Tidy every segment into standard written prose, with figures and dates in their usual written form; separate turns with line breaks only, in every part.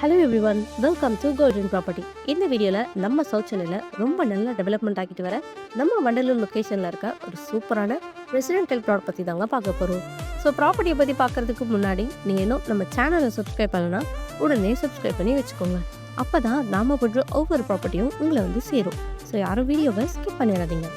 Hello everyone, welcome to golden property. இந்த வீடியோவில் நம்ம சவுத் சென்னையில் ரொம்ப நல்லா டெவலப்மெண்ட் ஆகிட்டு வர நம்ம வண்டலூர் லொக்கேஷனில் இருக்க ஒரு சூப்பரான ரெசிடென்டல் ப்ளாட் பற்றி தாங்க பார்க்க போகிறோம். ஸோ ப்ராப்பர்ட்டியை பற்றி பார்க்குறதுக்கு முன்னாடி நீங்கள் இன்னும் நம்ம சேனலை சப்ஸ்கிரைப் பண்ணலன்னா உடனே சப்ஸ்கிரைப் பண்ணி வச்சுக்கோங்க. அப்போ தான் நாம் போடுற ஒவ்வொரு ப்ராப்பர்ட்டியும் உங்களை வந்து சேரும். ஸோ யாரும் வீடியோவை ஸ்கிப் பண்ணிடாதீங்க.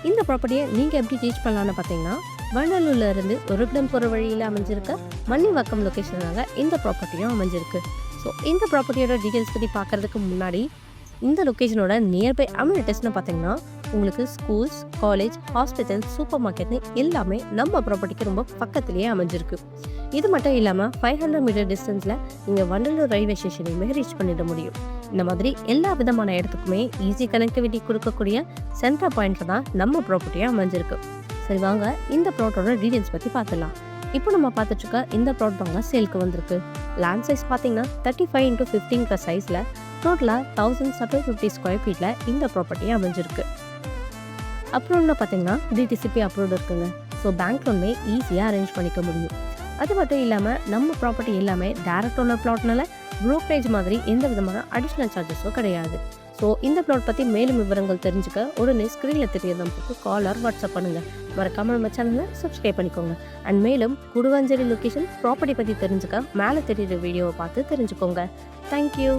இந்த ப்ராப்பர்ட்டியை நீங்கள் எப்படி ரீச் பண்ணலான்னு பார்த்தீங்கன்னா, வண்டலூர்ல இருந்து ஒரு கிலோமீட்டர் போகிற வழியில் அமைஞ்சிருக்க மன்னிவாக்கம் லொக்கேஷனாக இந்த ப்ராப்பர்ட்டியும் அமைஞ்சிருக்கு. ஸோ இந்த ப்ராப்பர்ட்டியோட டீட்டெயில்ஸ் பற்றி பார்க்குறதுக்கு முன்னாடி இந்த லொக்கேஷனோட நியர்பை அம்யூனிட்டிஸ்னு பார்த்தீங்கன்னா உங்களுக்கு ஸ்கூல்ஸ், காலேஜ், ஹாஸ்பிட்டல், சூப்பர் மார்க்கெட்னு எல்லாமே நம்ம ப்ராப்பர்ட்டிக்கு ரொம்ப பக்கத்துலேயே அமைஞ்சிருக்கு. இது மட்டும் இல்லாமல் 500 மீட்டர் டிஸ்டன்ஸில் நீங்கள் வண்டலூர் ரயில்வே ஸ்டேஷனையுமே ரீச் பண்ணிட முடியும். இந்த மாதிரி எல்லா விதமான இடத்துக்குமே ஈஸி கனெக்டிவிட்டி கொடுக்கக்கூடிய சென்டர் பாயிண்ட்டில் தான் நம்ம ப்ராப்பர்ட்டியாக அமைஞ்சிருக்கு. சரி வாங்க இந்த ப்ளாட்டோட டீட்டெயில்ஸ் பற்றி பார்த்துலாம். இப்போ நம்ம பார்த்துட்ருக்க இந்த ப்ளாட் தாங்க சேலுக்கு வந்திருக்கு. லேண்ட் சைஸ் பார்த்தீங்கன்னா 35x15 சைஸில் டோட்டலாக 1750 ஸ்கொயர் ஃபீட்டில் இந்த ப்ராப்பர்ட்டியை அமைஞ்சிருக்கு. அப்ரூவ்னு பார்த்தீங்கன்னா டிடிசிபி அப்ரூவ்டு இருக்குங்க. ஸோ பேங்க் லோனுமே ஈஸியாக அரேஞ்ச் பண்ணிக்க முடியும். அது மட்டும் இல்லாமல் நம்ம ப்ராப்பர்ட்டி எல்லாமே டேரக்ட் ஓனர் ப்ளாட்னால ப்ரோக்கரேஜ் மாதிரி எந்த விதமான அடிஷ்னல் சார்ஜஸும் கிடையாது. ஸோ இந்த ப்ளாட் பற்றி மேலும் விவரங்கள் தெரிஞ்சுக்க உடனே ஸ்க்ரீனில் தெரிய நம்பருக்கு கால் ஆர் வாட்ஸ்அப் பண்ணுங்கள். மறக்காமல் நம்ம சேனலை சப்ஸ்கிரைப் பண்ணிக்கோங்க. அண்ட் மேலும் குடுவாஞ்சேரி லொக்கேஷன் ப்ராப்பர்ட்டி பற்றி தெரிஞ்சுக்க மேலே தெரியுற வீடியோவை பார்த்து தெரிஞ்சுக்கோங்க. தேங்க்யூ.